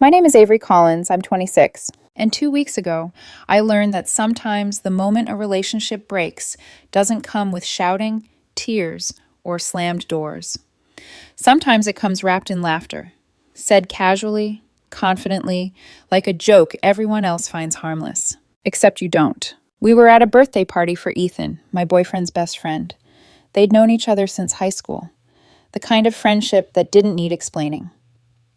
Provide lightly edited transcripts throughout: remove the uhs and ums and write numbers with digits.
My name is Avery Collins. I'm 26. And 2 weeks ago, I learned that sometimes the moment a relationship breaks doesn't come with shouting, tears, or slammed doors. Sometimes it comes wrapped in laughter, said casually, confidently, like a joke everyone else finds harmless. Except you don't. We were at a birthday party for Ethan, my boyfriend's best friend. They'd known each other since high school. The kind of friendship that didn't need explaining.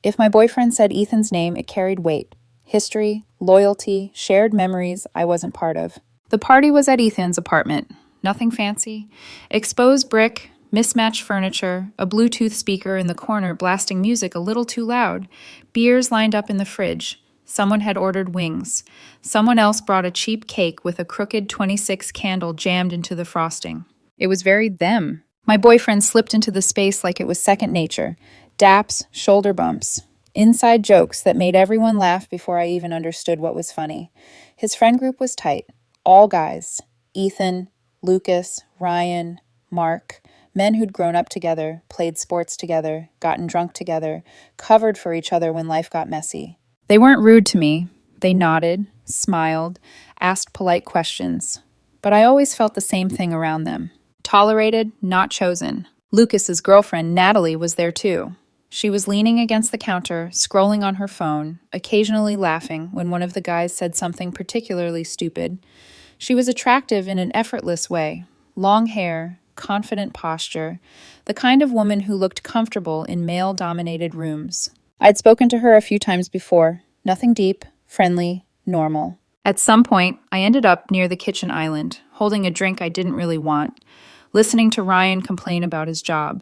If my boyfriend said Ethan's name, it carried weight. History, loyalty, shared memories I wasn't part of. The party was at Ethan's apartment. Nothing fancy. Exposed brick, mismatched furniture, a Bluetooth speaker in the corner blasting music a little too loud, beers lined up in the fridge. Someone had ordered wings. Someone else brought a cheap cake with a crooked 26 candle jammed into the frosting. It was very them. My boyfriend slipped into the space like it was second nature. Daps, shoulder bumps, inside jokes that made everyone laugh before I even understood what was funny. His friend group was tight. All guys. Ethan, Lucas, Ryan, Mark. Men who'd grown up together, played sports together, gotten drunk together, covered for each other when life got messy. They weren't rude to me. They nodded, smiled, asked polite questions. But I always felt the same thing around them. Tolerated, not chosen. Lucas's girlfriend, Natalie, was there too. She was leaning against the counter, scrolling on her phone, occasionally laughing when one of the guys said something particularly stupid. She was attractive in an effortless way. Long hair, confident posture, the kind of woman who looked comfortable in male-dominated rooms. I'd spoken to her a few times before. Nothing deep, friendly, normal. At some point, I ended up near the kitchen island, holding a drink I didn't really want, listening to Ryan complain about his job.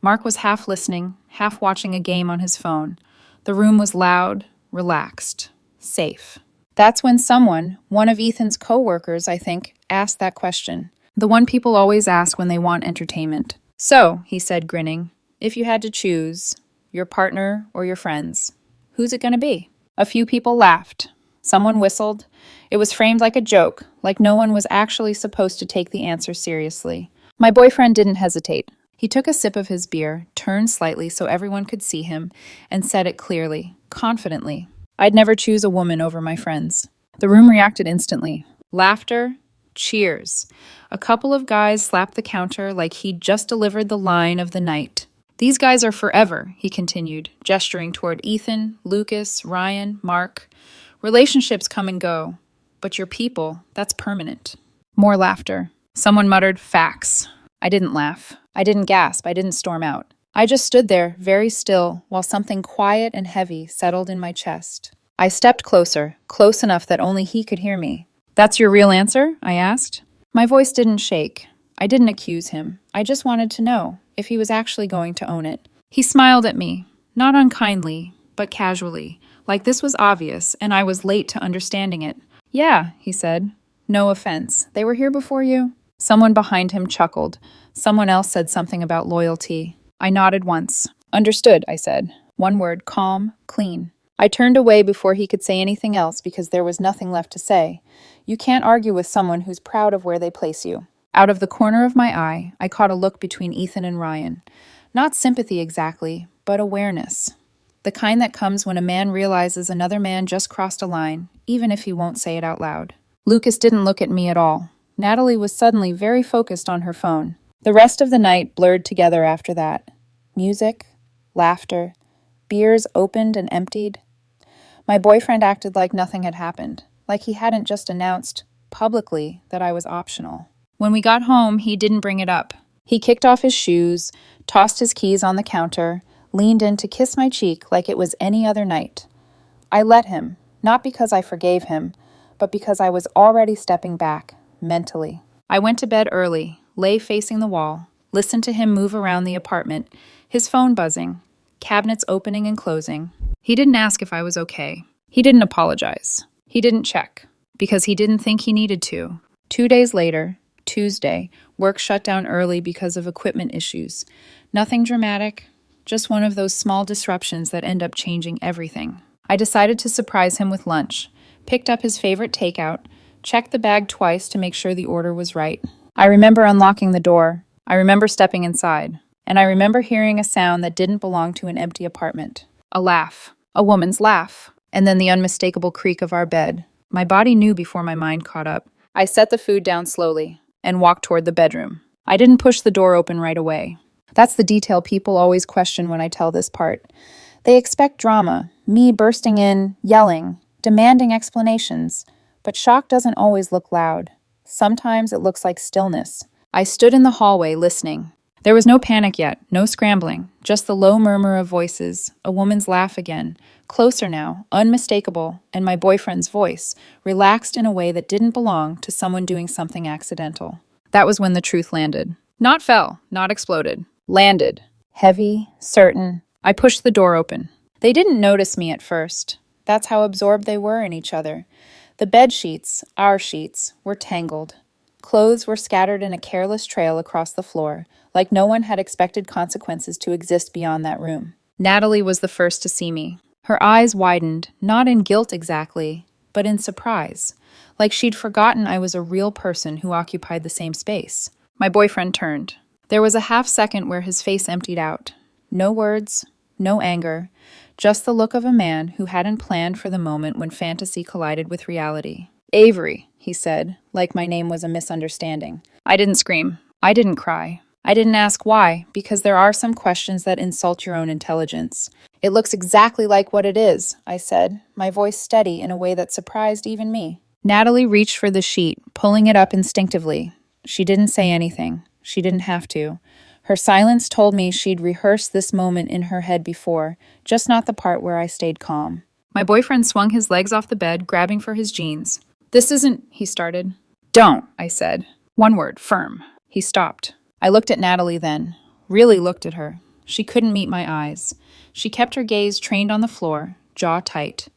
Mark was half listening, half watching a game on his phone. The room was loud, relaxed, safe. That's when someone, one of Ethan's co-workers, I think, asked that question. The one people always ask when they want entertainment. So, he said, grinning, if you had to choose, your partner or your friends, who's it going to be? A few people laughed. Someone whistled. It was framed like a joke, like no one was actually supposed to take the answer seriously. My boyfriend didn't hesitate. He took a sip of his beer, turned slightly so everyone could see him, and said it clearly, confidently. I'd never choose a woman over my friends. The room reacted instantly. Laughter, cheers. A couple of guys slapped the counter like he'd just delivered the line of the night. These guys are forever, he continued, gesturing toward Ethan, Lucas, Ryan, Mark. Relationships come and go, but your people, that's permanent. More laughter. Someone muttered, facts. I didn't laugh. I didn't gasp. I didn't storm out. I just stood there, very still, while something quiet and heavy settled in my chest. I stepped closer, close enough that only he could hear me. That's your real answer? I asked. My voice didn't shake. I didn't accuse him. I just wanted to know if he was actually going to own it. He smiled at me, not unkindly, but casually, like this was obvious and I was late to understanding it. Yeah, he said. No offense. They were here before you? Someone behind him chuckled. Someone else said something about loyalty. I nodded once. Understood, I said. One word, calm, clean. I turned away before he could say anything else because there was nothing left to say. You can't argue with someone who's proud of where they place you. Out of the corner of my eye, I caught a look between Ethan and Ryan. Not sympathy exactly, but awareness. The kind that comes when a man realizes another man just crossed a line, even if he won't say it out loud. Lucas didn't look at me at all. Natalie was suddenly very focused on her phone. The rest of the night blurred together after that. Music, laughter, beers opened and emptied. My boyfriend acted like nothing had happened, like he hadn't just announced, publicly, that I was optional. When we got home, he didn't bring it up. He kicked off his shoes, tossed his keys on the counter, leaned in to kiss my cheek like it was any other night. I let him, not because I forgave him, but because I was already stepping back, mentally. I went to bed early, lay facing the wall, listened to him move around the apartment, his phone buzzing, cabinets opening and closing. He didn't ask if I was okay. He didn't apologize. He didn't check, because he didn't think he needed to. 2 days later, Tuesday, work shut down early because of equipment issues. Nothing dramatic, just one of those small disruptions that end up changing everything. I decided to surprise him with lunch, picked up his favorite takeout, checked the bag twice to make sure the order was right. I remember unlocking the door. I remember stepping inside. And I remember hearing a sound that didn't belong to an empty apartment. A laugh. a woman's laugh, and then the unmistakable creak of our bed. My body knew before my mind caught up. I set the food down slowly and walked toward the bedroom. I didn't push the door open right away. That's the detail people always question when I tell this part. They expect drama, me bursting in, yelling, demanding explanations. But shock doesn't always look loud. Sometimes it looks like stillness. I stood in the hallway listening. There was no panic yet, no scrambling, just the low murmur of voices, a woman's laugh again, closer now, unmistakable, and my boyfriend's voice, relaxed in a way that didn't belong to someone doing something accidental. That was when the truth landed. Not fell, not exploded. Landed. Heavy, certain. I pushed the door open. They didn't notice me at first. That's how absorbed they were in each other. The bed sheets, our sheets, were tangled. Clothes were scattered in a careless trail across the floor, like no one had expected consequences to exist beyond that room. Natalie was the first to see me. Her eyes widened, not in guilt exactly, but in surprise, like she'd forgotten I was a real person who occupied the same space. My boyfriend turned. There was a half second where his face emptied out. No words, no anger, just the look of a man who hadn't planned for the moment when fantasy collided with reality. Avery, he said, like my name was a misunderstanding. I didn't scream. I didn't cry. I didn't ask why, because there are some questions that insult your own intelligence. It looks exactly like what it is, I said, my voice steady in a way that surprised even me. Natalie reached for the sheet, pulling it up instinctively. She didn't say anything. She didn't have to. Her silence told me she'd rehearsed this moment in her head before, just not the part where I stayed calm. My boyfriend swung his legs off the bed, grabbing for his jeans. This isn't, he started. Don't, I said. One word, firm. He stopped. I looked at Natalie then, really looked at her. She couldn't meet my eyes. She kept her gaze trained on the floor, jaw tight.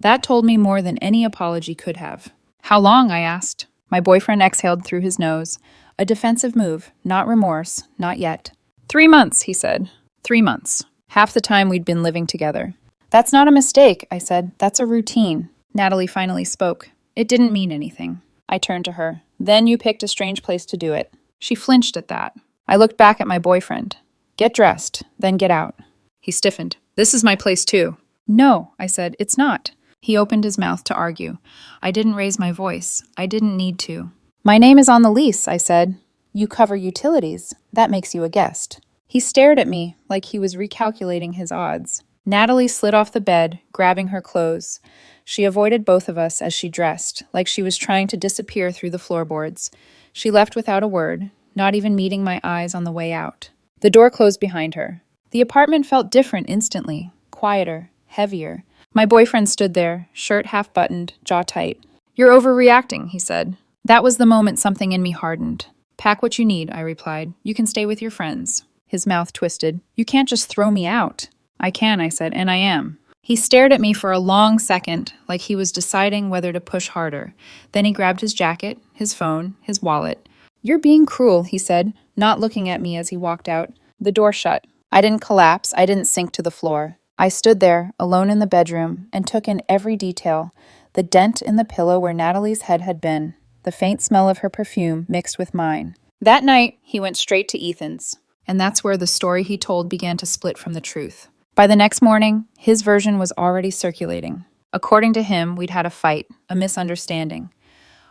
That told me more than any apology could have. How long, I asked. My boyfriend exhaled through his nose. A defensive move, not remorse, not yet. 3 months, he said. 3 months. Half the time we'd been living together. That's not a mistake, I said. That's a routine. Natalie finally spoke. It didn't mean anything. I turned to her. Then you picked a strange place to do it. She flinched at that. I looked back at my boyfriend. Get dressed, then get out. He stiffened. This is my place too. No, I said, it's not. He opened his mouth to argue. I didn't raise my voice. I didn't need to. My name is on the lease, I said. You cover utilities. That makes you a guest. He stared at me like he was recalculating his odds. Natalie slid off the bed, grabbing her clothes. She avoided both of us as she dressed, like she was trying to disappear through the floorboards. She left without a word, not even meeting my eyes on the way out. The door closed behind her. The apartment felt different instantly, quieter, heavier. My boyfriend stood there, shirt half buttoned, jaw tight. You're overreacting, he said. That was the moment something in me hardened. Pack what you need, I replied. You can stay with your friends. His mouth twisted. You can't just throw me out. I can, I said, and I am. He stared at me for a long second, like he was deciding whether to push harder. Then he grabbed his jacket, his phone, his wallet. You're being cruel, he said, not looking at me as he walked out. The door shut. I didn't collapse. I didn't sink to the floor. I stood there, alone in the bedroom, and took in every detail. The dent in the pillow where Natalie's head had been. The faint smell of her perfume mixed with mine. That night, he went straight to Ethan's. And that's where the story he told began to split from the truth. By the next morning, his version was already circulating. According to him, we'd had a fight, a misunderstanding.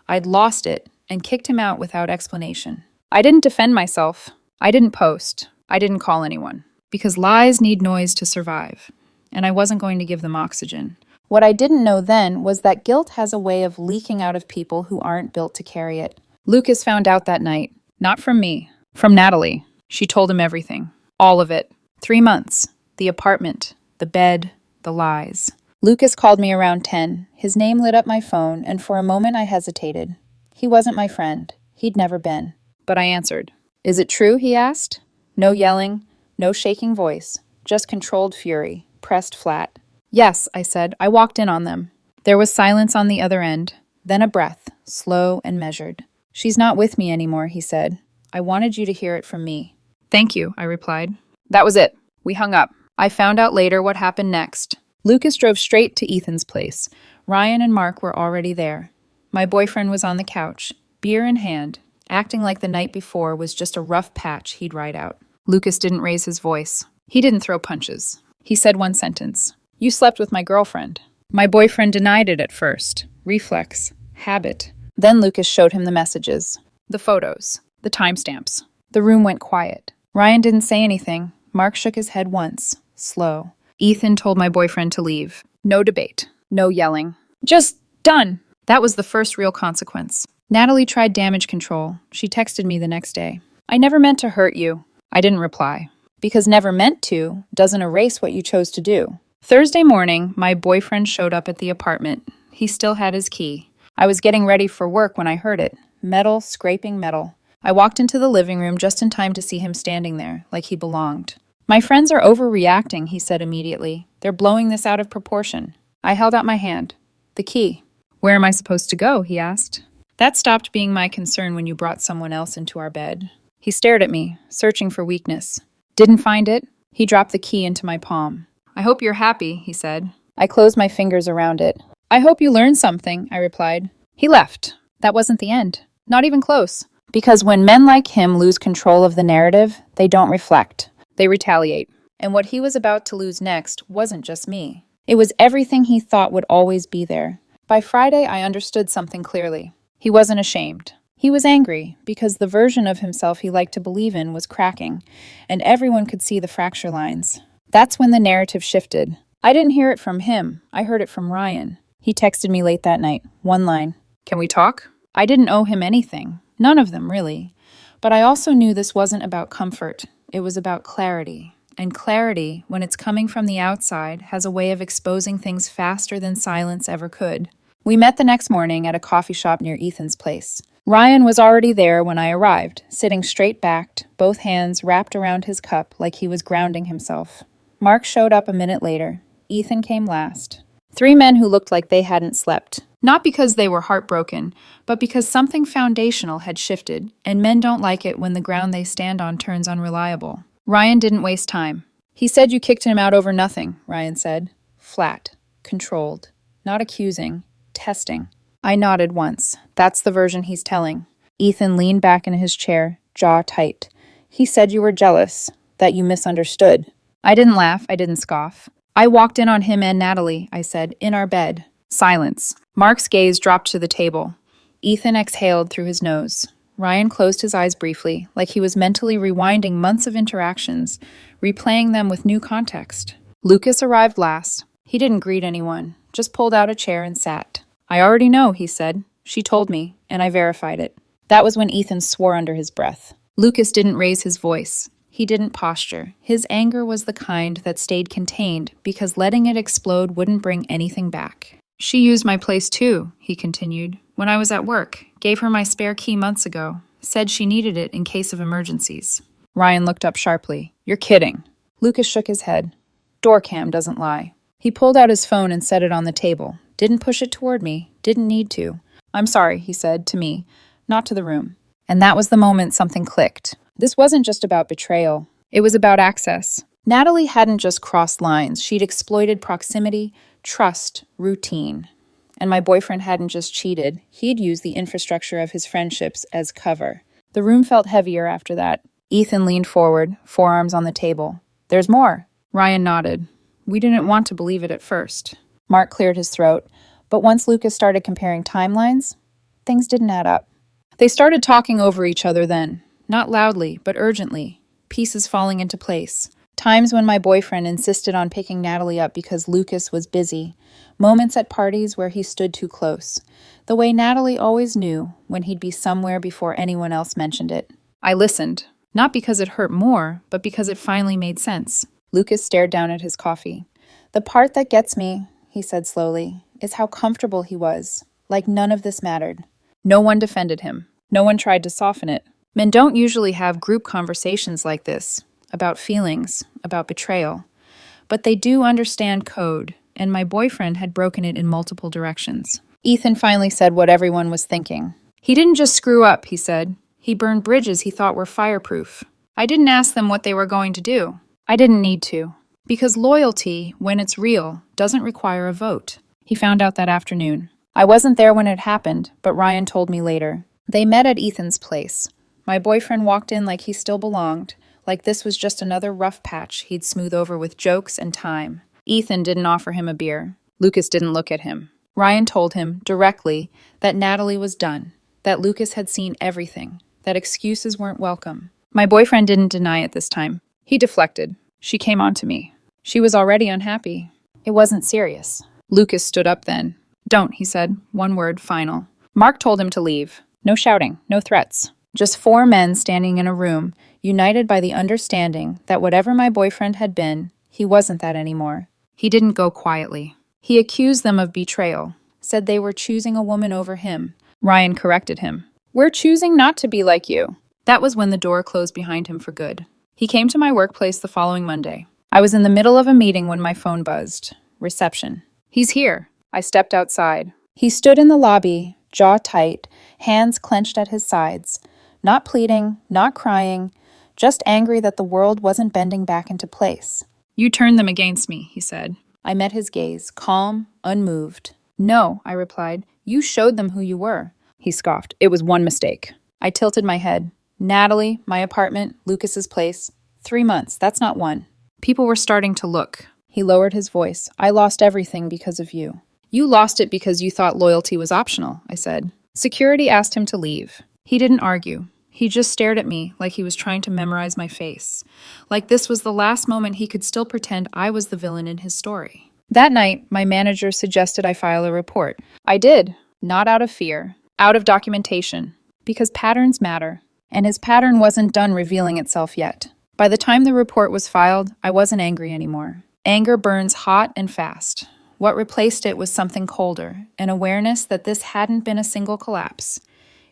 I'd lost it and kicked him out without explanation. I didn't defend myself. I didn't post. I didn't call anyone. Because lies need noise to survive. And I wasn't going to give them oxygen. What I didn't know then was that guilt has a way of leaking out of people who aren't built to carry it. Lucas found out that night. Not from me. From Natalie. She told him everything. All of it. 3 months. The apartment. The bed. The lies. Lucas called me around 10. His name lit up my phone, and for a moment I hesitated. He wasn't my friend. He'd never been. But I answered. Is it true? He asked. No yelling. No shaking voice. Just controlled fury. Pressed flat. Yes, I said. I walked in on them. There was silence on the other end. Then a breath. Slow and measured. She's not with me anymore, he said. I wanted you to hear it from me. Thank you, I replied. That was it. We hung up. I found out later what happened next. Lucas drove straight to Ethan's place. Ryan and Mark were already there. My boyfriend was on the couch, beer in hand, acting like the night before was just a rough patch he'd ride out. Lucas didn't raise his voice. He didn't throw punches. He said one sentence. You slept with my girlfriend. My boyfriend denied it at first. Reflex. Habit. Then Lucas showed him the messages. The photos. The timestamps. The room went quiet. Ryan didn't say anything. Mark shook his head once. Slow. Ethan told my boyfriend to leave. No debate. No yelling. Just done. That was the first real consequence. Natalie tried damage control. She texted me the next day. I never meant to hurt you. I didn't reply. Because never meant to doesn't erase what you chose to do. Thursday morning, my boyfriend showed up at the apartment. He still had his key. I was getting ready for work when I heard it. Metal scraping metal. I walked into the living room just in time to see him standing there, like he belonged. My friends are overreacting, he said immediately. They're blowing this out of proportion. I held out my hand. The key. Where am I supposed to go? He asked. That stopped being my concern when you brought someone else into our bed. He stared at me, searching for weakness. Didn't find it. He dropped the key into my palm. I hope you're happy, he said. I closed my fingers around it. I hope you learned something, I replied. He left. That wasn't the end. Not even close. Because when men like him lose control of the narrative, they don't reflect. They retaliate. And what he was about to lose next wasn't just me. It was everything he thought would always be there. By Friday, I understood something clearly. He wasn't ashamed. He was angry because the version of himself he liked to believe in was cracking, and everyone could see the fracture lines. That's when the narrative shifted. I didn't hear it from him. I heard it from Ryan. He texted me late that night. One line. Can we talk? I didn't owe him anything. None of them, really. But I also knew this wasn't about comfort. It was about clarity. And clarity, when it's coming from the outside, has a way of exposing things faster than silence ever could. We met the next morning at a coffee shop near Ethan's place. Ryan was already there when I arrived, sitting straight-backed, both hands wrapped around his cup like he was grounding himself. Mark showed up a minute later. Ethan came last. 3 men who looked like they hadn't slept. Not because they were heartbroken, but because something foundational had shifted, and men don't like it when the ground they stand on turns unreliable. Ryan didn't waste time. He said you kicked him out over nothing, Ryan said. Flat. Controlled. Not accusing. Testing. I nodded once. That's the version he's telling. Ethan leaned back in his chair, jaw tight. He said you were jealous, that you misunderstood. I didn't laugh. I didn't scoff. I walked in on him and Natalie, I said, in our bed. Silence. Mark's gaze dropped to the table. Ethan exhaled through his nose. Ryan closed his eyes briefly, like he was mentally rewinding months of interactions, replaying them with new context. Lucas arrived last. He didn't greet anyone, just pulled out a chair and sat. I already know, he said. She told me, and I verified it. That was when Ethan swore under his breath. Lucas didn't raise his voice. He didn't posture. His anger was the kind that stayed contained because letting it explode wouldn't bring anything back. She used my place too, he continued, when I was at work. Gave her my spare key months ago. Said she needed it in case of emergencies. Ryan looked up sharply. You're kidding. Lucas shook his head. Doorcam doesn't lie. He pulled out his phone and set it on the table. Didn't push it toward me. Didn't need to. I'm sorry, he said, to me, not to the room. And that was the moment something clicked. This wasn't just about betrayal. It was about access. Natalie hadn't just crossed lines. She'd exploited proximity, trust, routine. And my boyfriend hadn't just cheated. He'd used the infrastructure of his friendships as cover. The room felt heavier after that. Ethan leaned forward, forearms on the table. There's more. Ryan nodded. We didn't want to believe it at first. Mark cleared his throat. But once Lucas started comparing timelines, things didn't add up. They started talking over each other then. Not loudly, but urgently. Pieces falling into place. Times when my boyfriend insisted on picking Natalie up because Lucas was busy. Moments at parties where he stood too close. The way Natalie always knew when he'd be somewhere before anyone else mentioned it. I listened. Not because it hurt more, but because it finally made sense. Lucas stared down at his coffee. The part that gets me, he said slowly, is how comfortable he was. Like none of this mattered. No one defended him. No one tried to soften it. Men don't usually have group conversations like this. About feelings, about betrayal. But they do understand code, and my boyfriend had broken it in multiple directions. Ethan finally said what everyone was thinking. He didn't just screw up, he said. He burned bridges he thought were fireproof. I didn't ask them what they were going to do. I didn't need to. Because loyalty, when it's real, doesn't require a vote. He found out that afternoon. I wasn't there when it happened, but Ryan told me later. They met at Ethan's place. My boyfriend walked in like he still belonged, like this was just another rough patch he'd smooth over with jokes and time. Ethan didn't offer him a beer. Lucas didn't look at him. Ryan told him, directly, that Natalie was done, that Lucas had seen everything, that excuses weren't welcome. My boyfriend didn't deny it this time. He deflected. She came on to me. She was already unhappy. It wasn't serious. Lucas stood up then. Don't, he said. One word, final. Mark told him to leave. No shouting, no threats. Just 4 men standing in a room, united by the understanding that whatever my boyfriend had been, he wasn't that anymore. He didn't go quietly. He accused them of betrayal, said they were choosing a woman over him. Ryan corrected him. We're choosing not to be like you. That was when the door closed behind him for good. He came to my workplace the following Monday. I was in the middle of a meeting when my phone buzzed. Reception. He's here. I stepped outside. He stood in the lobby, jaw tight, hands clenched at his sides. Not pleading, not crying, just angry that the world wasn't bending back into place. You turned them against me, he said. I met his gaze, calm, unmoved. No, I replied. You showed them who you were. He scoffed. It was one mistake. I tilted my head. Natalie, my apartment, Lucas's place. 3 months, that's not one. People were starting to look. He lowered his voice. I lost everything because of you. You lost it because you thought loyalty was optional, I said. Security asked him to leave. He didn't argue. He just stared at me like he was trying to memorize my face. Like this was the last moment he could still pretend I was the villain in his story. That night, my manager suggested I file a report. I did, not out of fear, out of documentation, because patterns matter. And his pattern wasn't done revealing itself yet. By the time the report was filed, I wasn't angry anymore. Anger burns hot and fast. What replaced it was something colder, an awareness that this hadn't been a single collapse.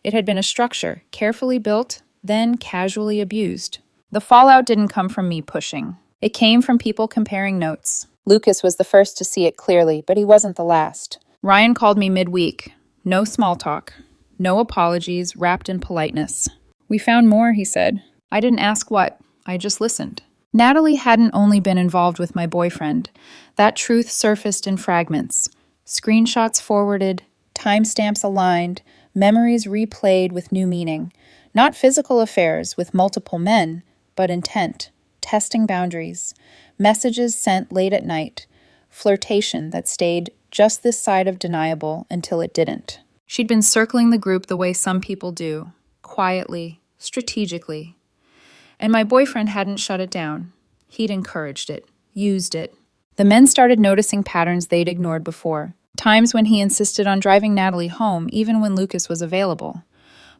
It had been a structure, carefully built, then casually abused. The fallout didn't come from me pushing. It came from people comparing notes. Lucas was the first to see it clearly, but he wasn't the last. Ryan called me midweek. No small talk. No apologies wrapped in politeness. We found more, he said. I didn't ask what. I just listened. Natalie hadn't only been involved with my boyfriend. That truth surfaced in fragments. Screenshots forwarded, timestamps aligned, memories replayed with new meaning. Not physical affairs with multiple men, but intent, testing boundaries, messages sent late at night, flirtation that stayed just this side of deniable until it didn't. She'd been circling the group the way some people do, quietly, strategically. And my boyfriend hadn't shut it down. He'd encouraged it, used it. The men started noticing patterns they'd ignored before. Times when he insisted on driving Natalie home even when Lucas was available.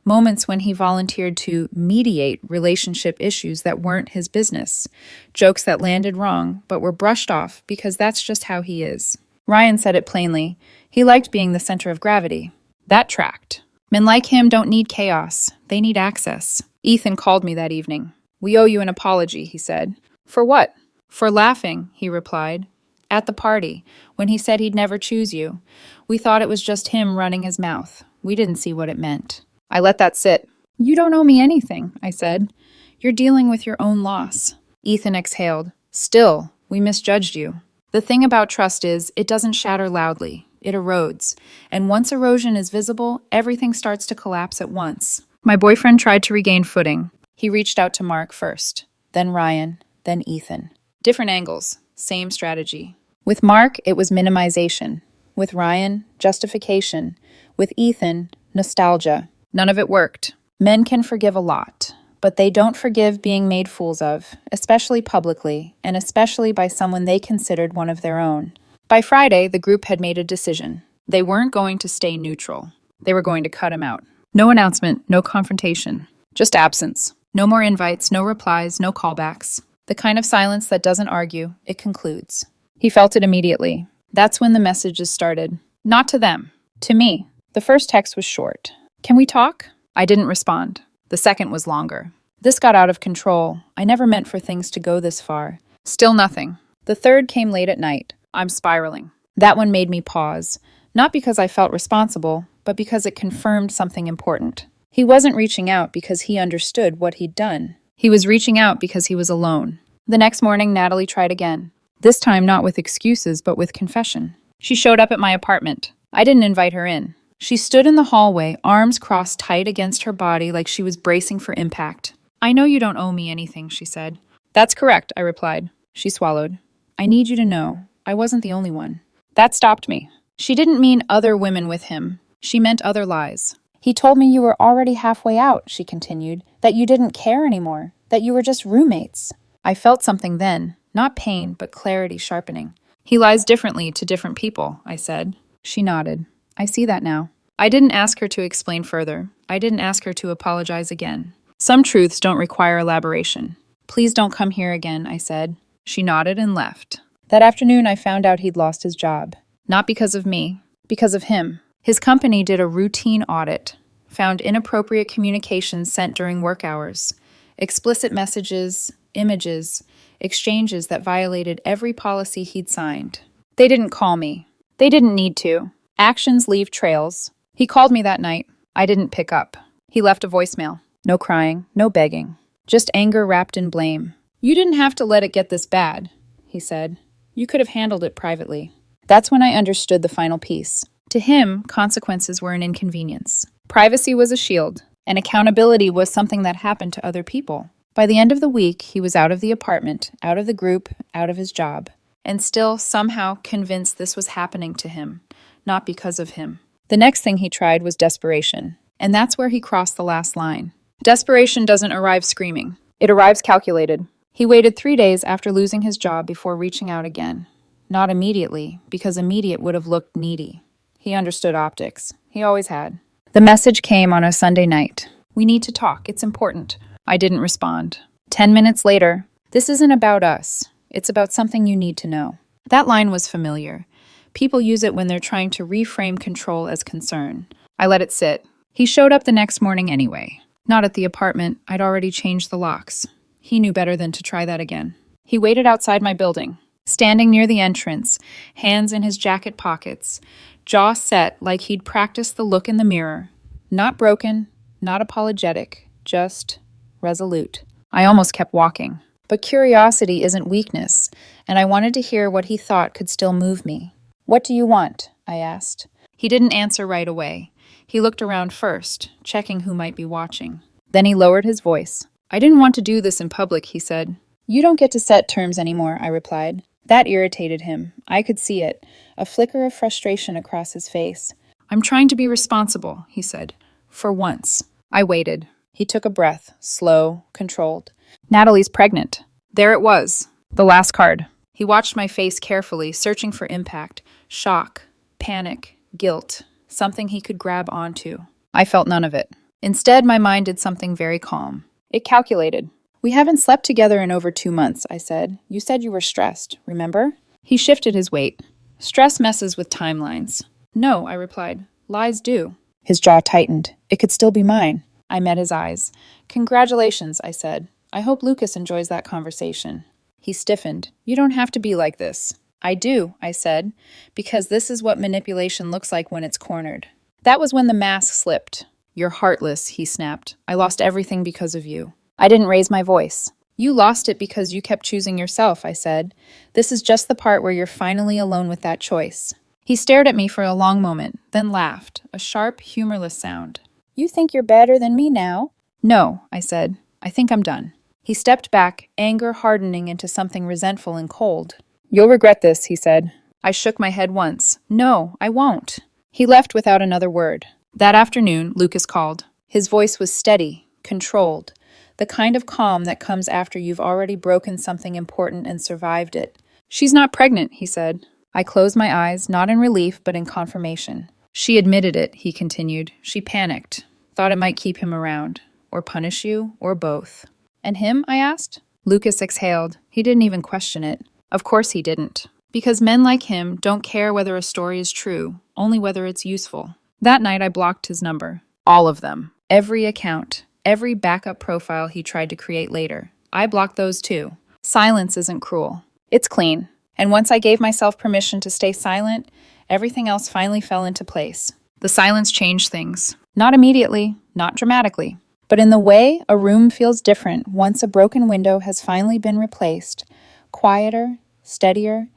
Moments when he volunteered to mediate relationship issues that weren't his business. Jokes that landed wrong, but were brushed off because that's just how he is. Ryan said it plainly. He liked being the center of gravity. That tracked. Men like him don't need chaos. They need access. Ethan called me that evening. We owe you an apology, he said. For what? For laughing, he replied. At the party, when he said he'd never choose you. We thought it was just him running his mouth. We didn't see what it meant. I let that sit. You don't owe me anything, I said. You're dealing with your own loss. Ethan exhaled. Still, we misjudged you. The thing about trust is, it doesn't shatter loudly. It erodes. And once erosion is visible, everything starts to collapse at once. My boyfriend tried to regain footing. He reached out to Mark first, then Ryan, then Ethan. Different angles, same strategy. With Mark, it was minimization. With Ryan, justification. With Ethan, nostalgia. None of it worked. Men can forgive a lot, but they don't forgive being made fools of, especially publicly, and especially by someone they considered one of their own. By Friday, the group had made a decision. They weren't going to stay neutral. They were going to cut him out. No announcement, no confrontation. Just absence. No more invites, no replies, no callbacks. The kind of silence that doesn't argue, it concludes. He felt it immediately. That's when the messages started. Not to them. To me. The first text was short. Can we talk? I didn't respond. The second was longer. This got out of control. I never meant for things to go this far. Still nothing. The third came late at night. I'm spiraling. That one made me pause. Not because I felt responsible, but because it confirmed something important. He wasn't reaching out because he understood what he'd done. He was reaching out because he was alone. The next morning, Natalie tried again. This time not with excuses, but with confession. She showed up at my apartment. I didn't invite her in. She stood in the hallway, arms crossed tight against her body like she was bracing for impact. I know you don't owe me anything, she said. That's correct, I replied. She swallowed. I need you to know. I wasn't the only one. That stopped me. She didn't mean other women with him. She meant other lies. He told me you were already halfway out, she continued, that you didn't care anymore, that you were just roommates. I felt something then, not pain, but clarity sharpening. He lies differently to different people, I said. She nodded. I see that now. I didn't ask her to explain further. I didn't ask her to apologize again. Some truths don't require elaboration. Please don't come here again, I said. She nodded and left. That afternoon, I found out he'd lost his job. Not because of me, because of him. His company did a routine audit, found inappropriate communications sent during work hours, explicit messages, images, exchanges that violated every policy he'd signed. They didn't call me. They didn't need to. Actions leave trails. He called me that night. I didn't pick up. He left a voicemail. No crying, no begging. Just anger wrapped in blame. You didn't have to let it get this bad, he said. You could have handled it privately. That's when I understood the final piece. To him, consequences were an inconvenience. Privacy was a shield, and accountability was something that happened to other people. By the end of the week, he was out of the apartment, out of the group, out of his job, and still somehow convinced this was happening to him, not because of him. The next thing he tried was desperation, and that's where he crossed the last line. Desperation doesn't arrive screaming. It arrives calculated. He waited 3 days after losing his job before reaching out again. Not immediately, because immediate would have looked needy. He understood optics. He always had. The message came on a Sunday night. We need to talk. It's important. I didn't respond. 10 minutes later, this isn't about us. It's about something you need to know. That line was familiar. People use it when they're trying to reframe control as concern. I let it sit. He showed up the next morning anyway. Not at the apartment. I'd already changed the locks. He knew better than to try that again. He waited outside my building, standing near the entrance, hands in his jacket pockets, jaw set like he'd practiced the look in the mirror. Not broken, not apologetic, just resolute. I almost kept walking. But curiosity isn't weakness, and I wanted to hear what he thought could still move me. What do you want? I asked. He didn't answer right away. He looked around first, checking who might be watching. Then he lowered his voice. I didn't want to do this in public, he said. You don't get to set terms anymore, I replied. That irritated him. I could see it, a flicker of frustration across his face. I'm trying to be responsible, he said. For once. I waited. He took a breath, slow, controlled. Natalie's pregnant. There it was. The last card. He watched my face carefully, searching for impact, shock, panic, guilt, something he could grab onto. I felt none of it. Instead, my mind did something very calm. It calculated. We haven't slept together in over 2 months, I said. You said you were stressed, remember? He shifted his weight. Stress messes with timelines. No, I replied. Lies do. His jaw tightened. It could still be mine. I met his eyes. Congratulations, I said. I hope Lucas enjoys that conversation. He stiffened. You don't have to be like this. I do, I said, because this is what manipulation looks like when it's cornered. That was when the mask slipped. You're heartless, he snapped. I lost everything because of you. I didn't raise my voice. You lost it because you kept choosing yourself, I said. This is just the part where you're finally alone with that choice. He stared at me for a long moment, then laughed, a sharp, humorless sound. You think you're better than me now? No, I said. I think I'm done. He stepped back, anger hardening into something resentful and cold. You'll regret this, he said. I shook my head once. No, I won't. He left without another word. That afternoon, Lucas called. His voice was steady, controlled, the kind of calm that comes after you've already broken something important and survived it. She's not pregnant, he said. I closed my eyes, not in relief, but in confirmation. She admitted it, he continued. She panicked, thought it might keep him around, or punish you, or both. And him? I asked. Lucas exhaled. He didn't even question it. Of course he didn't. Because men like him don't care whether a story is true, only whether it's useful. That night I blocked his number. All of them. Every account. Every backup profile he tried to create later. I blocked those too. Silence isn't cruel. It's clean. And once I gave myself permission to stay silent, everything else finally fell into place. The silence changed things. Not immediately, not dramatically. But in the way a room feels different once a broken window has finally been replaced. Quieter, steadier,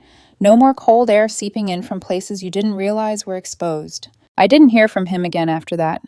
no more cold air seeping in from places you didn't realize were exposed. I didn't hear from him again after that.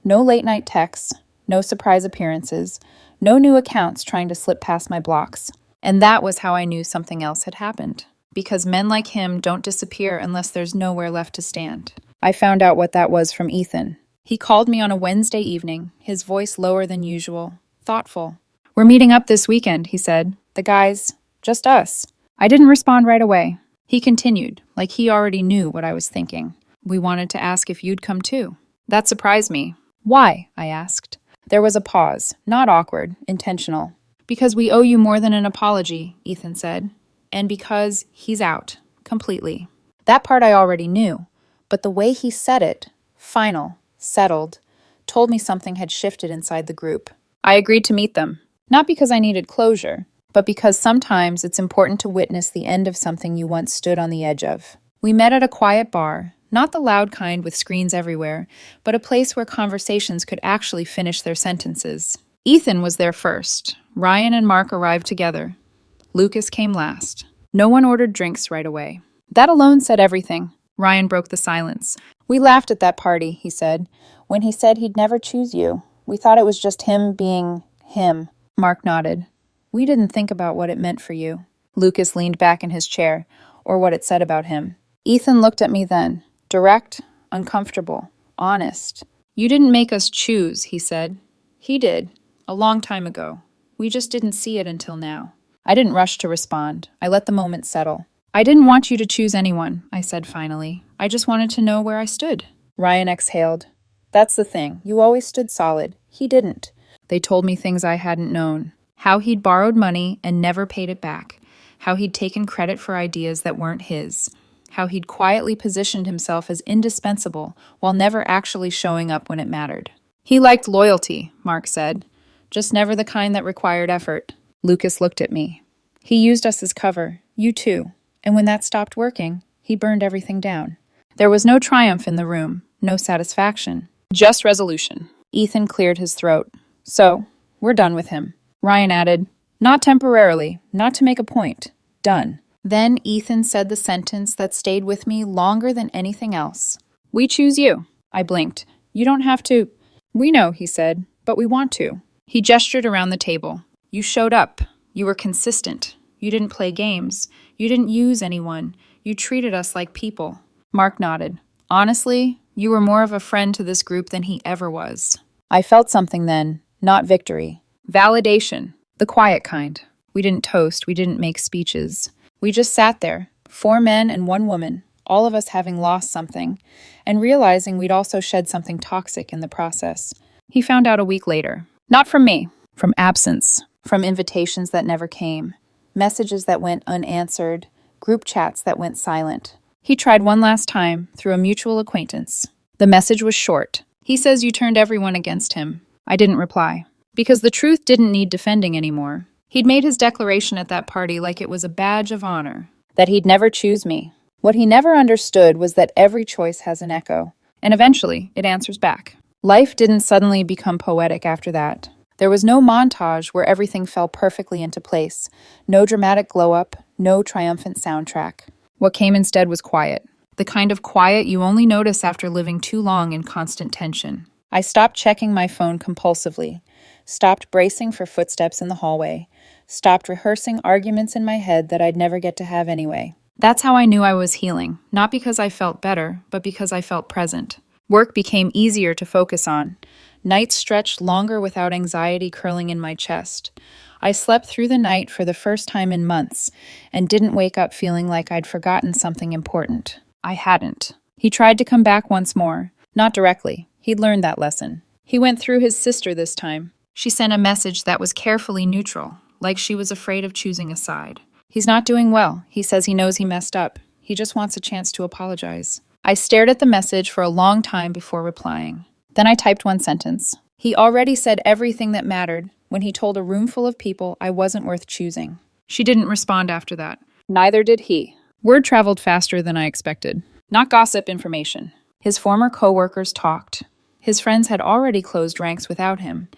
No late-night texts, no surprise appearances, no new accounts trying to slip past my blocks. And that was how I knew something else had happened. because men like him don't disappear unless there's nowhere left to stand. I found out what that was from Ethan. He called me on a Wednesday evening, his voice lower than usual, thoughtful. "We're meeting up this weekend," he said. "The guys, just us." I didn't respond right away. He continued, like he already knew what I was thinking. "We wanted to ask if you'd come too." That surprised me. "Why?" I asked. There was a pause, not awkward, intentional. "Because we owe you more than an apology," Ethan said. "And because he's out, completely." That part I already knew, but the way he said it, final, settled, told me something had shifted inside the group. I agreed to meet them, not because I needed closure, but because sometimes it's important to witness the end of something you once stood on the edge of. We met at a quiet bar, not the loud kind with screens everywhere, but a place where conversations could actually finish their sentences. Ethan was there first. Ryan and Mark arrived together. Lucas came last. No one ordered drinks right away. That alone said everything. Ryan broke the silence. "We laughed at that party," he said. "When he said he'd never choose you. We thought it was just him being him." Mark nodded. "We didn't think about what it meant for you." Lucas leaned back in his chair, or what it said about him. Ethan looked at me then, direct, uncomfortable, honest. "You didn't make us choose," he said. "He did, a long time ago. We just didn't see it until now." I didn't rush to respond. I let the moment settle. "I didn't want you to choose anyone," I said finally. "I just wanted to know where I stood." Ryan exhaled. "That's the thing. You always stood solid. He didn't." They told me things I hadn't known. How he'd borrowed money and never paid it back. How he'd taken credit for ideas that weren't his. How he'd quietly positioned himself as indispensable while never actually showing up when it mattered. "He liked loyalty," Mark said. "Just never the kind that required effort." Lucas looked at me. "He used us as cover. You too. And when that stopped working, he burned everything down." There was no triumph in the room, no satisfaction, just resolution. Ethan cleared his throat. "So, we're done with him." Ryan added, "Not temporarily, not to make a point. Done." Then Ethan said the sentence that stayed with me longer than anything else. "We choose you." I blinked. "You don't have to." "We know," he said, "but we want to." He gestured around the table. "You showed up. You were consistent. You didn't play games. You didn't use anyone. You treated us like people." Mark nodded. "Honestly, you were more of a friend to this group than he ever was." I felt something then, not victory. Validation. The quiet kind. We didn't toast. We didn't make speeches. We just sat there, 4 men and 1 woman, all of us having lost something, and realizing we'd also shed something toxic in the process. He found out a week later. Not from me. From absence. From invitations that never came. Messages that went unanswered. Group chats that went silent. He tried one last time, through a mutual acquaintance. The message was short. "He says you turned everyone against him." I didn't reply. Because the truth didn't need defending anymore. He'd made his declaration at that party like it was a badge of honor. That he'd never choose me. What he never understood was that every choice has an echo. And eventually, it answers back. Life didn't suddenly become poetic after that. There was no montage where everything fell perfectly into place. No dramatic glow-up. No triumphant soundtrack. What came instead was quiet. The kind of quiet you only notice after living too long in constant tension. I stopped checking my phone compulsively. Stopped bracing for footsteps in the hallway. Stopped rehearsing arguments in my head that I'd never get to have anyway. That's how I knew I was healing, not because I felt better, but because I felt present. Work became easier to focus on. Nights stretched longer without anxiety curling in my chest. I slept through the night for the first time in months, and didn't wake up feeling like I'd forgotten something important. I hadn't. He tried to come back once more. Not directly. He'd learned that lesson. He went through his sister this time. She sent a message that was carefully neutral, like she was afraid of choosing a side. "He's not doing well. He says he knows he messed up. He just wants a chance to apologize." I stared at the message for a long time before replying. Then I typed one sentence. He already said everything that mattered when he told a room full of people I wasn't worth choosing. She didn't respond after that. Neither did he. Word traveled faster than I expected. Not gossip, information. His former co-workers talked. His friends had already closed ranks without him.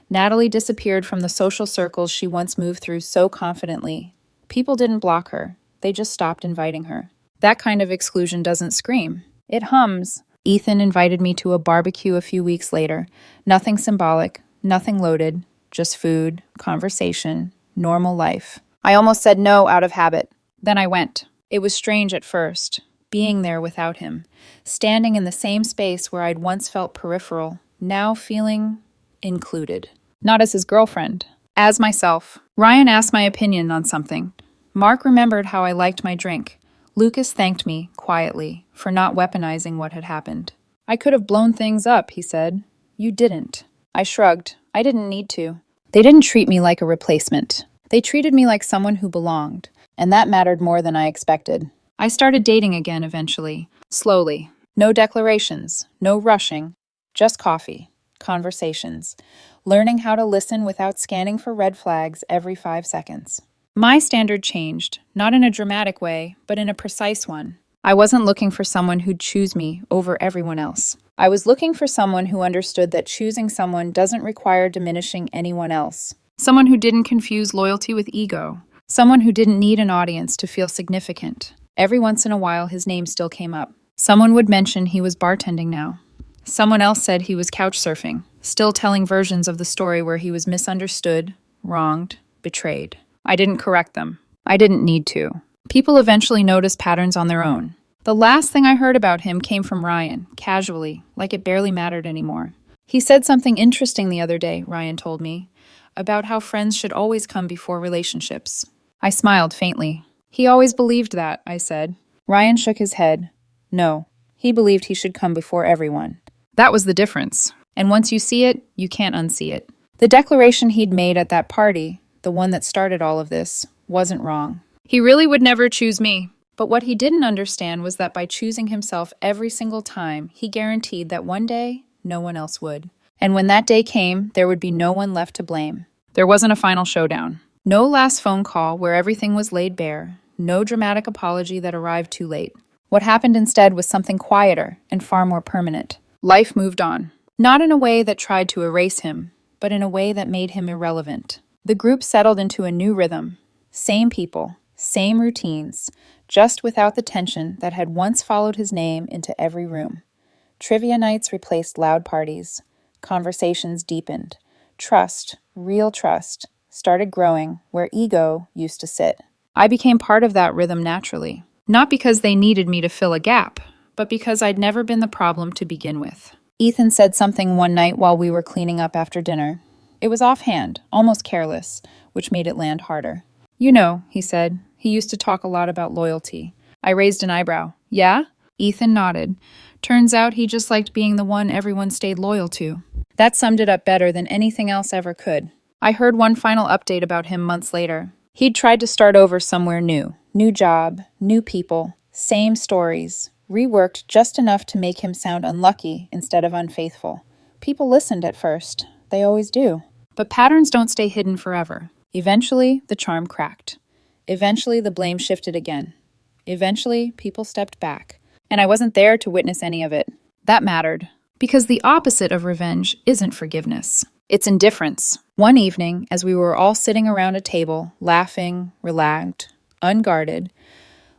Natalie disappeared from the social circles she once moved through so confidently. People didn't block her. They just stopped inviting her. That kind of exclusion doesn't scream. It hums. Ethan invited me to a barbecue a few weeks later. Nothing symbolic, nothing loaded, just food, conversation, normal life. I almost said no out of habit. Then I went. It was strange at first, being there without him, standing in the same space where I'd once felt peripheral, now feeling included. Not as his girlfriend, as myself. Ryan asked my opinion on something. Mark remembered how I liked my drink. Lucas thanked me, quietly, for not weaponizing what had happened. I could have blown things up, he said. You didn't. I shrugged. I didn't need to. They didn't treat me like a replacement. They treated me like someone who belonged, and that mattered more than I expected. I started dating again eventually, slowly. No declarations, no rushing, just coffee, conversations, learning how to listen without scanning for red flags every 5 seconds. My standard changed, not in a dramatic way, but in a precise one. I wasn't looking for someone who'd choose me over everyone else. I was looking for someone who understood that choosing someone doesn't require diminishing anyone else. Someone who didn't confuse loyalty with ego. Someone who didn't need an audience to feel significant. Every once in a while, his name still came up. Someone would mention he was bartending now. Someone else said he was couch surfing, still telling versions of the story where he was misunderstood, wronged, betrayed. I didn't correct them. I didn't need to. People eventually noticed patterns on their own. The last thing I heard about him came from Ryan, casually, like it barely mattered anymore. He said something interesting the other day, Ryan told me, about how friends should always come before relationships. I smiled faintly. He always believed that, I said. Ryan shook his head. No, he believed he should come before everyone. That was the difference. And once you see it, you can't unsee it. The declaration he'd made at that party, the one that started all of this, wasn't wrong. He really would never choose me. But what he didn't understand was that by choosing himself every single time, he guaranteed that one day, no one else would. And when that day came, there would be no one left to blame. There wasn't a final showdown. No last phone call where everything was laid bare. No dramatic apology that arrived too late. What happened instead was something quieter and far more permanent. Life moved on. Not in a way that tried to erase him, but in a way that made him irrelevant. The group settled into a new rhythm. Same people, same routines, just without the tension that had once followed his name into every room. Trivia nights replaced loud parties. Conversations deepened. Trust, real trust, started growing where ego used to sit. I became part of that rhythm naturally. Not because they needed me to fill a gap, but because I'd never been the problem to begin with. Ethan said something one night while we were cleaning up after dinner. It was offhand, almost careless, which made it land harder. You know, he said, he used to talk a lot about loyalty. I raised an eyebrow. Yeah? Ethan nodded. Turns out he just liked being the one everyone stayed loyal to. That summed it up better than anything else ever could. I heard one final update about him months later. He'd tried to start over somewhere new. New job, new people, same stories, reworked just enough to make him sound unlucky instead of unfaithful. People listened at first. They always do. But patterns don't stay hidden forever. Eventually, the charm cracked. Eventually, the blame shifted again. Eventually, people stepped back. And I wasn't there to witness any of it. That mattered. Because the opposite of revenge isn't forgiveness. It's indifference. One evening, as we were all sitting around a table, laughing, relaxed, unguarded,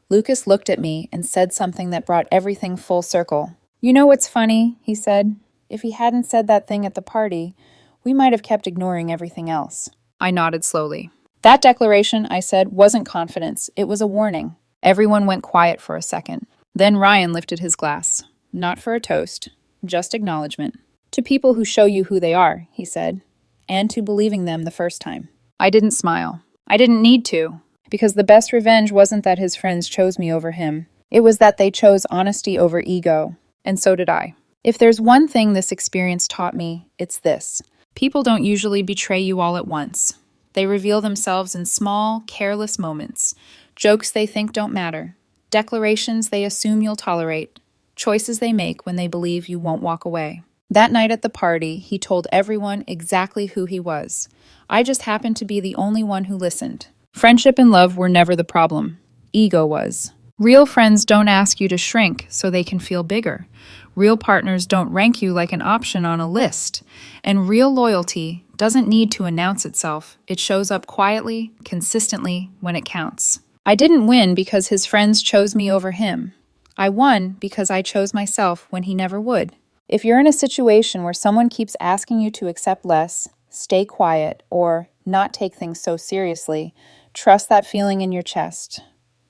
Lucas looked at me and said something that brought everything full circle. You know what's funny, he said. If he hadn't said that thing at the party, we might have kept ignoring everything else. I nodded slowly. That declaration, I said, wasn't confidence. It was a warning. Everyone went quiet for a second. Then Ryan lifted his glass. Not for a toast, just acknowledgement. To people who show you who they are, he said, and to believing them the first time. I didn't smile. I didn't need to, because the best revenge wasn't that his friends chose me over him. It was that they chose honesty over ego, and so did I. If there's one thing this experience taught me, it's this. People don't usually betray you all at once. They reveal themselves in small, careless moments. Jokes they think don't matter. Declarations they assume you'll tolerate. Choices they make when they believe you won't walk away. That night at the party, he told everyone exactly who he was. I just happened to be the only one who listened. Friendship and love were never the problem. Ego was. Real friends don't ask you to shrink so they can feel bigger. Real partners don't rank you like an option on a list. And real loyalty doesn't need to announce itself. It shows up quietly, consistently, when it counts. I didn't win because his friends chose me over him. I won because I chose myself when he never would. If you're in a situation where someone keeps asking you to accept less, stay quiet, or not take things so seriously, trust that feeling in your chest.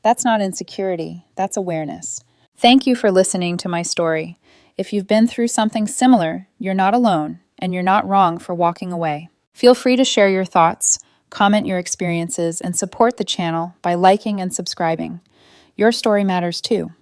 That's not insecurity, that's awareness. Thank you for listening to my story. If you've been through something similar, you're not alone, and you're not wrong for walking away. Feel free to share your thoughts, comment your experiences, and support the channel by liking and subscribing. Your story matters too.